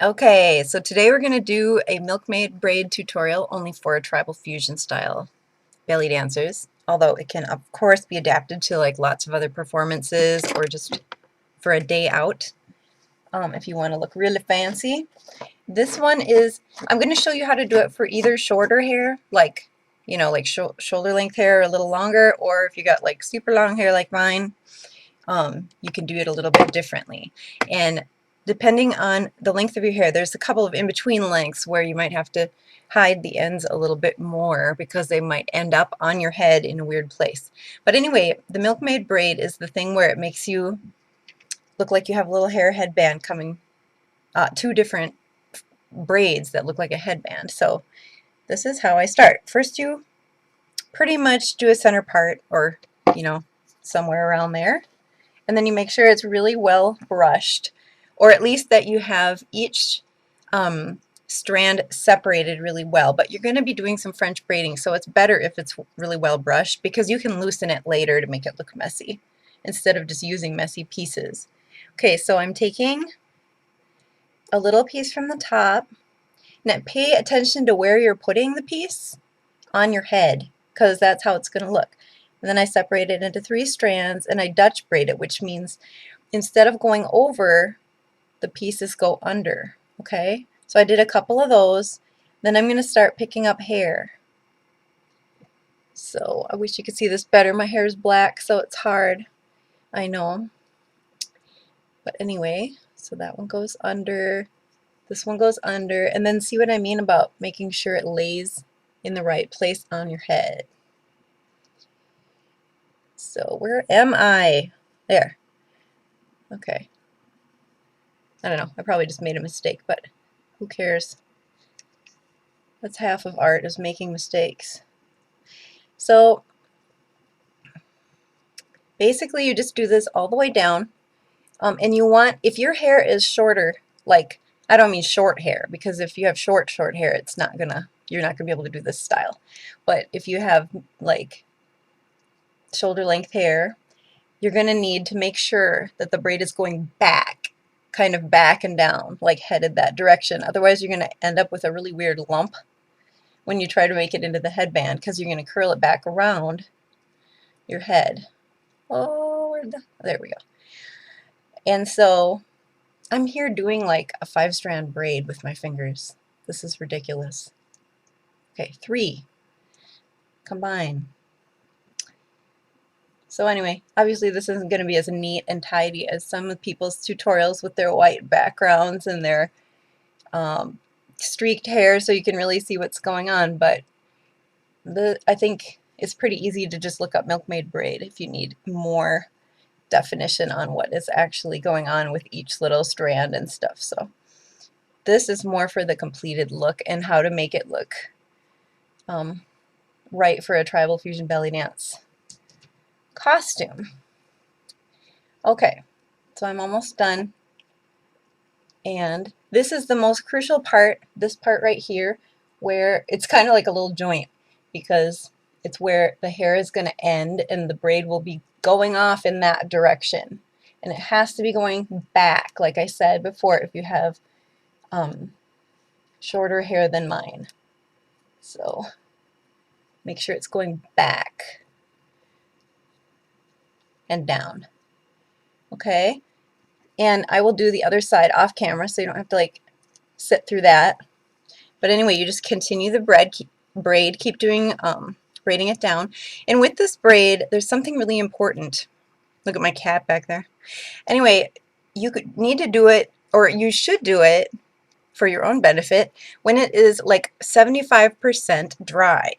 Okay, so today we're going to do a Milkmaid Braid tutorial only for tribal fusion style belly dancers, although it can of course be adapted to like lots of other performances or just for a day out if you want to look really fancy. This one is, I'm going to show you how to do it for either shorter hair, like, you know, like shoulder length hair a little longer, or if you got like super long hair like mine, you can do it a little bit differently. And depending on the length of your hair, there's a couple of in-between lengths where you might have to hide the ends a little bit more because they might end up on your head in a weird place. But anyway, the Milkmaid braid is the thing where it makes you look like you have a little hair headband coming, two different braids that look like a headband. So this is how I start. First you pretty much do a center part, or you know, somewhere around there. And then you make sure it's really well brushed, or at least that you have each strand separated really well. But you're going to be doing some French braiding, so it's better if it's really well brushed because you can loosen it later to make it look messy instead of just using messy pieces. Okay, so I'm taking a little piece from the top. Now pay attention to where you're putting the piece on your head, because that's how it's going to look. And then I separate it into 3 strands and I Dutch braid it, which means instead of going over, the pieces go under. Okay, so I did a couple of those. Then I'm going to start picking up hair. So I wish you could see this better. My hair is black, so it's hard. I know. But anyway, so that one goes under. This one goes under. And then see what I mean about making sure it lays in the right place on your head. So where am I? There. Okay. I don't know. I probably just made a mistake, but who cares? That's half of art, is making mistakes. So basically you just do this all the way down. And you want, if your hair is shorter, like, I don't mean short hair, because if you have short hair, it's not gonna, you're not gonna be able to do this style. But if you have like shoulder length hair, you're gonna need to make sure that the braid is going back, kind of back and down, like headed that direction. Otherwise you're gonna end up with a really weird lump when you try to make it into the headband, because you're gonna curl it back around your head. Oh, there we go. And so I'm here doing like a 5-strand braid with my fingers. This is ridiculous. Okay, 3. Combine. So anyway, obviously this isn't going to be as neat and tidy as some of people's tutorials with their white backgrounds and their streaked hair so you can really see what's going on, but I think it's pretty easy to just look up Milkmaid Braid if you need more definition on what is actually going on with each little strand and stuff. So this is more for the completed look and how to make it look right for a tribal fusion belly dance costume. Okay, so I'm almost done. And this is the most crucial part, this part right here, where it's kind of like a little joint, because it's where the hair is going to end and the braid will be going off in that direction. And it has to be going back, like I said before, if you have shorter hair than mine. So make sure it's going back and down. Okay? And I will do the other side off camera so you don't have to like sit through that. But anyway, you just continue the braid, keep doing braiding it down. And with this braid, there's something really important. Look at my cat back there. Anyway, you need to do it, or you should do it for your own benefit, when it is like 75% dry.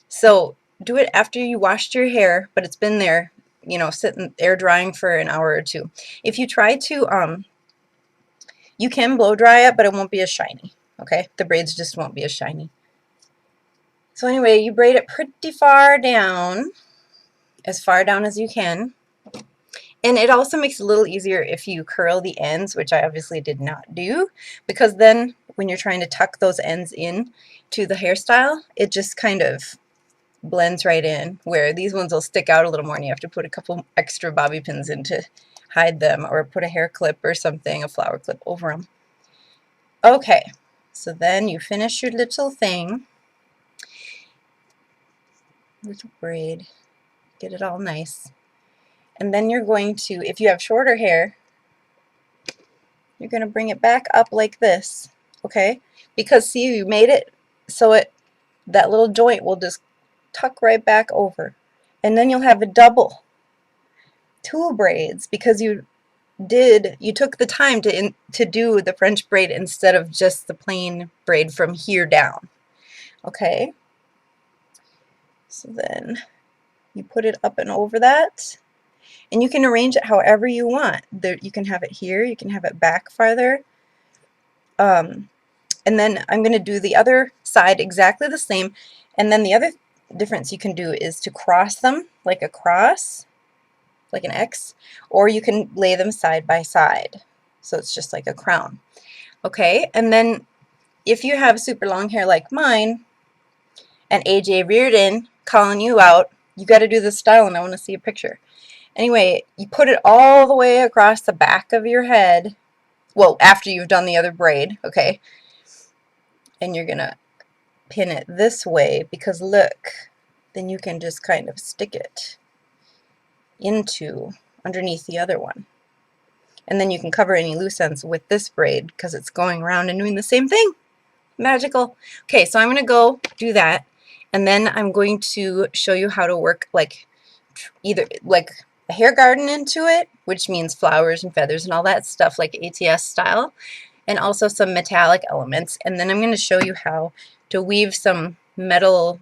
So do it after you washed your hair, but it's been there, you know, sitting air drying for an hour or 2. If you try to, you can blow dry it, but it won't be as shiny. Okay, the braids just won't be as shiny. So anyway, you braid it pretty far down as you can. And it also makes it a little easier if you curl the ends, which I obviously did not do, because then when you're trying to tuck those ends in to the hairstyle, it just kind of blends right in, where these ones will stick out a little more and you have to put a couple extra bobby pins in to hide them, or put a hair clip or something, a flower clip over them. Okay, so then you finish your little thing, little braid, get it all nice. And then you're going to, if you have shorter hair, you're going to bring it back up like this, okay? Because see, you made it so that little joint will just tuck right back over. And then you'll have a double, two braids, because you took the time to do the French braid instead of just the plain braid from here down. Okay, so then you put it up and over that, and you can arrange it however you want. There, you can have it here, you can have it back farther, and then I'm going to do the other side exactly the same. And then the other difference you can do is to cross them like a cross, like an X, or you can lay them side by side, so it's just like a crown. Okay, and then if you have super long hair like mine and AJ Reardon calling you out, you got to do this style, and I want to see a picture. Anyway, you put it all the way across the back of your head, well, after you've done the other braid, okay, and you're gonna pin it this way, because look, then you can just kind of stick it into underneath the other one, and then you can cover any loose ends with this braid because it's going around and doing the same thing. Magical. Okay, so I'm going to go do that, and then I'm going to show you how to work like either like a hair garden into it, which means flowers and feathers and all that stuff like ATS style, and also some metallic elements. And then I'm going to show you how to weave some metal,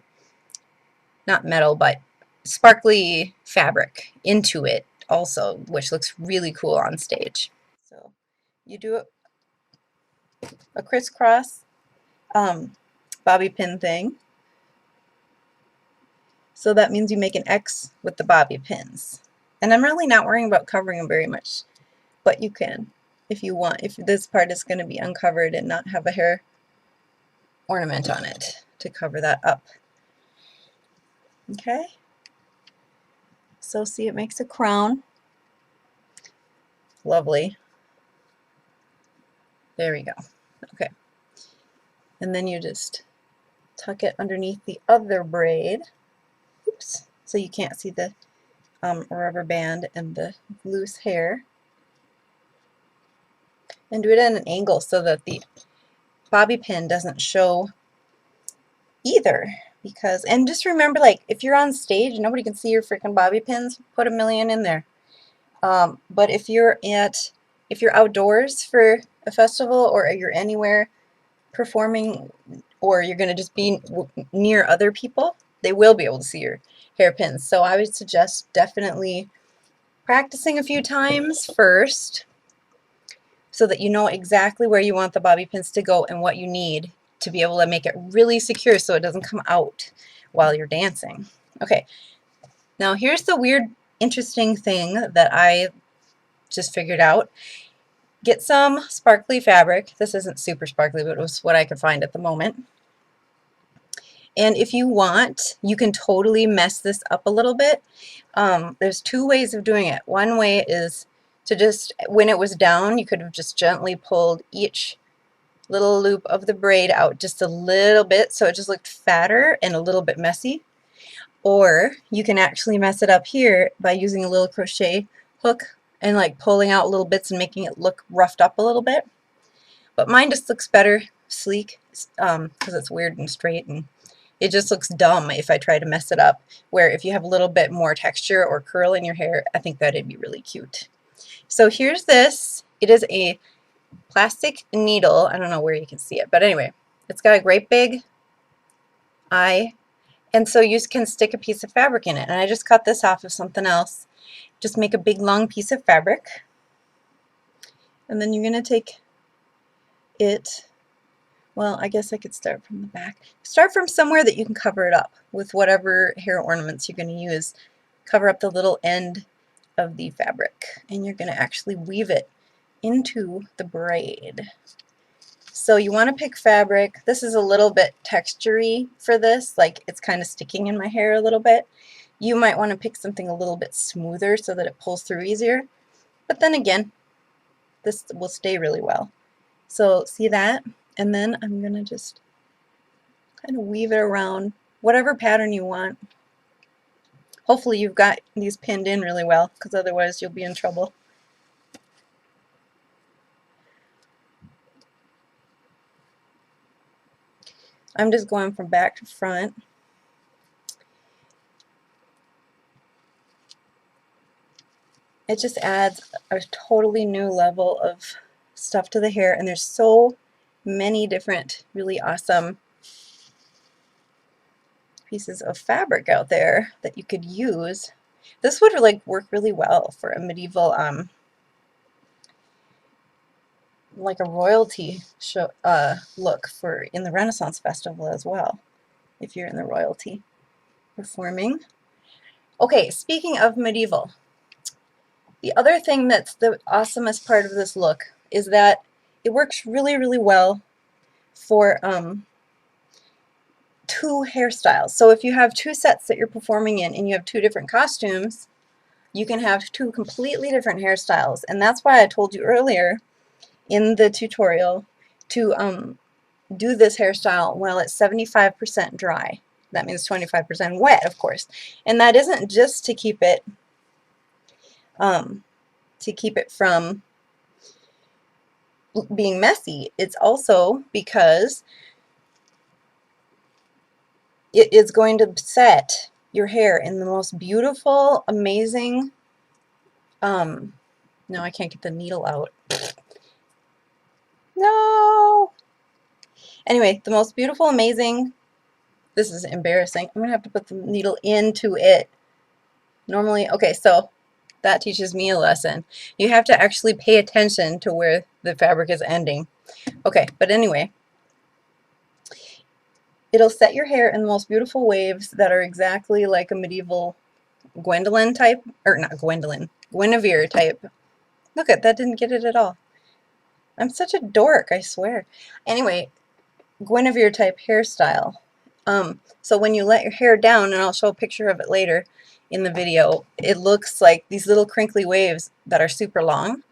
not metal, but sparkly fabric into it also, which looks really cool on stage. So you do a crisscross bobby pin thing. So that means you make an X with the bobby pins. And I'm really not worrying about covering them very much, but you can if you want, if this part is going to be uncovered and not have a hair ornament on it to cover that up. Okay, so see, it makes a crown. Lovely. There we go. Okay, and then you just tuck it underneath the other braid. Oops, so you can't see the rubber band and the loose hair. And do it at an angle so that the bobby pin doesn't show either, because, and just remember, like, if you're on stage, nobody can see your freaking bobby pins, put a million in there. But if you're outdoors for a festival, or you're anywhere performing, or you're going to just be near other people, they will be able to see your hairpins. So I would suggest definitely practicing a few times first, so that you know exactly where you want the bobby pins to go and what you need to be able to make it really secure so it doesn't come out while you're dancing. Okay, now here's the weird, interesting thing that I just figured out. Get some sparkly fabric. This isn't super sparkly, but it was what I could find at the moment. And if you want, you can totally mess this up a little bit. There's two ways of doing it. One way is to just, when it was down, you could have just gently pulled each little loop of the braid out just a little bit so it just looked fatter and a little bit messy. Or you can actually mess it up here by using a little crochet hook and like pulling out little bits and making it look roughed up a little bit. But mine just looks better, sleek, because it's weird and straight, and it just looks dumb if I try to mess it up. Where if you have a little bit more texture or curl in your hair, I think that'd be really cute. So here's this. It is a plastic needle. I don't know where you can see it, but anyway, it's got a great big eye, and so you can stick a piece of fabric in it. And I just cut this off of something else. Just make a big long piece of fabric, and then you're going to take it, well, I guess I could start from the back. Start from somewhere that you can cover it up with whatever hair ornaments you're going to use. Cover up the little end of the fabric, and you're going to actually weave it into the braid. So you want to pick fabric. This is a little bit textury for this, like it's kind of sticking in my hair a little bit. You might want to pick something a little bit smoother so that it pulls through easier. But then again, this will stay really well. So see that? And then I'm going to just kind of weave it around whatever pattern you want. Hopefully you've got these pinned in really well, because otherwise you'll be in trouble. I'm just going from back to front. It just adds a totally new level of stuff to the hair, and there's so many different really awesome pieces of fabric out there that you could use. This would like work really well for a medieval like a royalty show look for in the Renaissance Festival as well, if you're in the royalty performing. Okay, speaking of medieval, the other thing that's the awesomest part of this look is that it works really, really well for two hairstyles. So if you have two sets that you're performing in and you have two different costumes, you can have two completely different hairstyles. And that's why I told you earlier in the tutorial to do this hairstyle while it's 75% dry. That means 25% wet, of course. And that isn't just to keep it from being messy. It's also because it is going to set your hair in the most beautiful, amazing, no, I can't get the needle out. No! Anyway, the most beautiful, amazing, this is embarrassing. I'm going to have to put the needle into it. Normally, okay, so that teaches me a lesson. You have to actually pay attention to where the fabric is ending. Okay, but anyway, it'll set your hair in the most beautiful waves that are exactly like a medieval Gwendolyn type, or not Gwendolyn, Guinevere type. Look at that, didn't get it at all. I'm such a dork, I swear. Anyway, Guinevere type hairstyle. So when you let your hair down, and I'll show a picture of it later in the video, it looks like these little crinkly waves that are super long.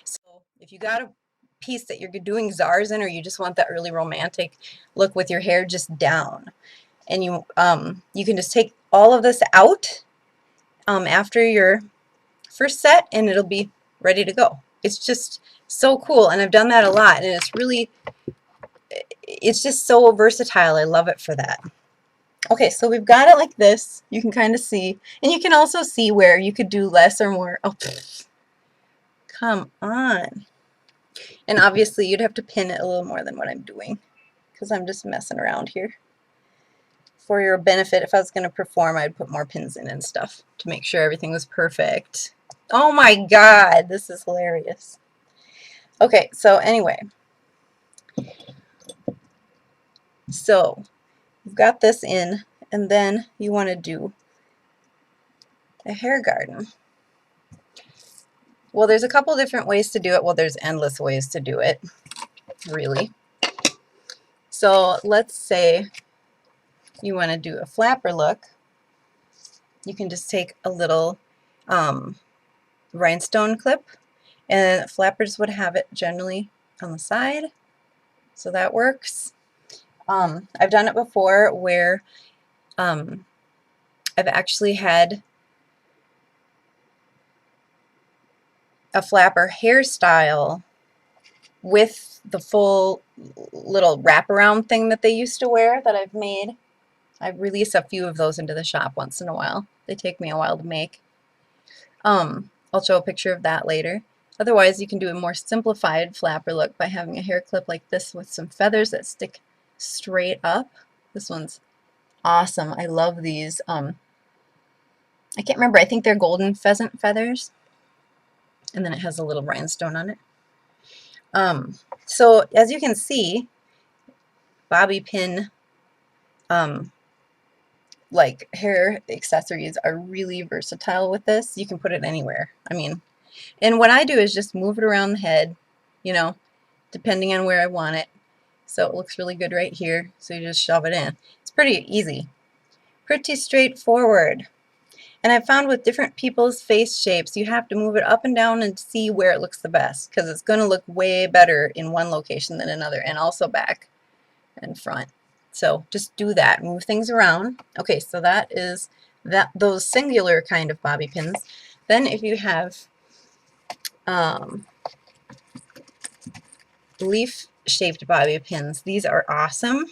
So if you got a piece that you're doing czars in, or you just want that really romantic look with your hair just down, and you can just take all of this out after your first set, and it'll be ready to go. It's just so cool, and I've done that a lot, and it's just so versatile. I love it for that. Okay, so we've got it like this. You can kind of see, and you can also see where you could do less or more. Oh, come on. And obviously you'd have to pin it a little more than what I'm doing, because I'm just messing around here. For your benefit, if I was going to perform, I'd put more pins in and stuff to make sure everything was perfect. Oh my god, this is hilarious. Okay, so anyway, so you've got this in, and then you want to do a hair garden. Well, there's a couple different ways to do it. Well, there's endless ways to do it, really. So let's say you want to do a flapper look. You can just take a little rhinestone clip, and flappers would have it generally on the side, so that works. I've done it before where I've actually had a flapper hairstyle with the full little wraparound thing that they used to wear that I've made. I release a few of those into the shop once in a while. They take me a while to make. I'll show a picture of that later. Otherwise, you can do a more simplified flapper look by having a hair clip like this with some feathers that stick straight up. This one's awesome. I love these. I can't remember. I think they're golden pheasant feathers. And then it has a little rhinestone on it. So as you can see, bobby pin like hair accessories are really versatile with this. You can put it anywhere. I mean, and what I do is just move it around the head, you know, depending on where I want it. So it looks really good right here. So you just shove it in. It's pretty easy. Pretty straightforward. And I found with different people's face shapes, you have to move it up and down and see where it looks the best, because it's going to look way better in one location than another, and also back and front. So just do that, move things around. Okay, so that is those singular kind of bobby pins. Then if you have leaf shaped bobby pins, these are awesome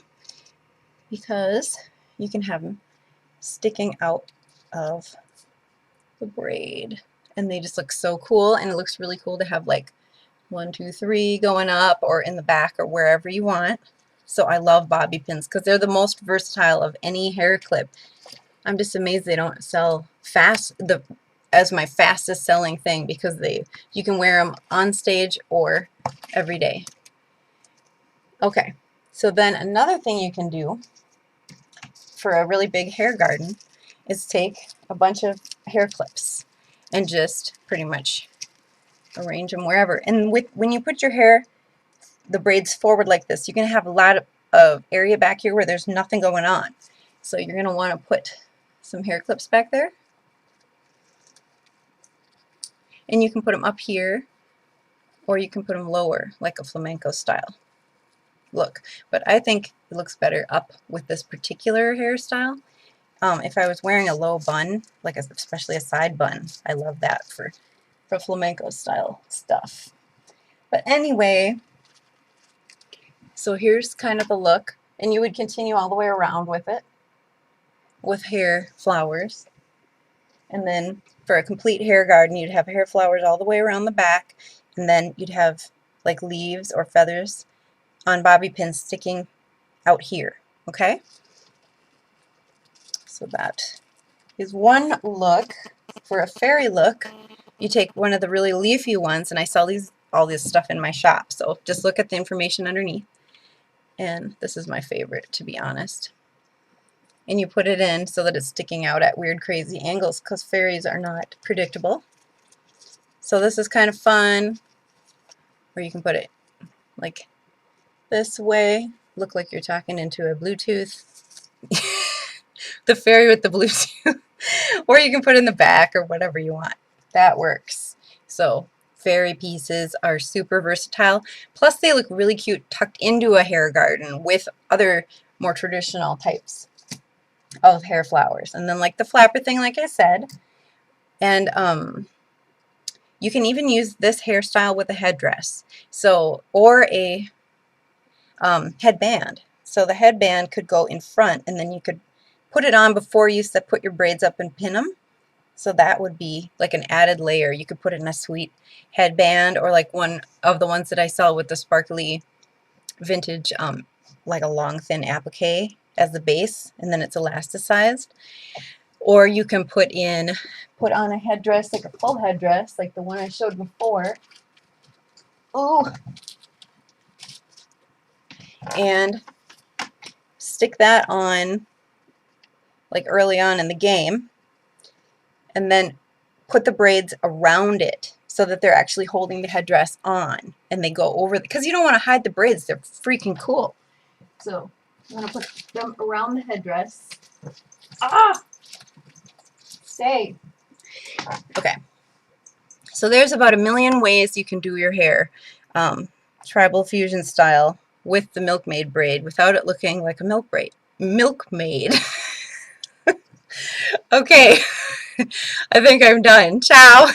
because you can have them sticking out of the braid, and they just look so cool. And it looks really cool to have like 1, 2, 3 going up or in the back or wherever you want. So I love bobby pins because they're the most versatile of any hair clip. I'm just amazed they don't sell fast as my fastest selling thing, because you can wear them on stage or every day. Okay, so then another thing you can do for a really big hair garden is take a bunch of hair clips and just pretty much arrange them wherever. And when you put your hair, the braids forward like this, you're going to have a lot of area back here where there's nothing going on. So you're going to want to put some hair clips back there. And you can put them up here, or you can put them lower, like a flamenco style look. But I think it looks better up with this particular hairstyle. If I was wearing a low bun, like especially a side bun, I love that for flamenco style stuff. But anyway, so here's kind of the look, and you would continue all the way around with it, with hair flowers. And then for a complete hair garden, you'd have hair flowers all the way around the back, and then you'd have like leaves or feathers on bobby pins sticking out here. Okay? So that is one look. For a fairy look, you take one of the really leafy ones, and I sell all this stuff in my shop, so just look at the information underneath. And this is my favorite, to be honest. And you put it in so that it's sticking out at weird, crazy angles, because fairies are not predictable. So this is kind of fun, where you can put it like this way, look like you're talking into a Bluetooth. The fairy with the Bluetooth. Or you can put it in the back or whatever you want. That works. So fairy pieces are super versatile. Plus they look really cute tucked into a hair garden with other more traditional types of hair flowers. And then like the flapper thing, like I said. And you can even use this hairstyle with a headdress. So, or a headband. So the headband could go in front, and then you could put it on before you put your braids up and pin them. So that would be like an added layer. You could put it in a sweet headband, or like one of the ones that I sell with the sparkly vintage, like a long thin applique as the base, and then it's elasticized. Or you can put on a headdress, like a full headdress, like the one I showed before. Ooh. And stick that on like early on in the game, and then put the braids around it so that they're actually holding the headdress on, and they go over, because you don't want to hide the braids. They're freaking cool. So I'm going to put them around the headdress. Ah! Stay. Okay. So there's about a million ways you can do your hair, tribal fusion style, with the Milkmaid braid without it looking like a milkmaid. Okay. I think I'm done. Ciao.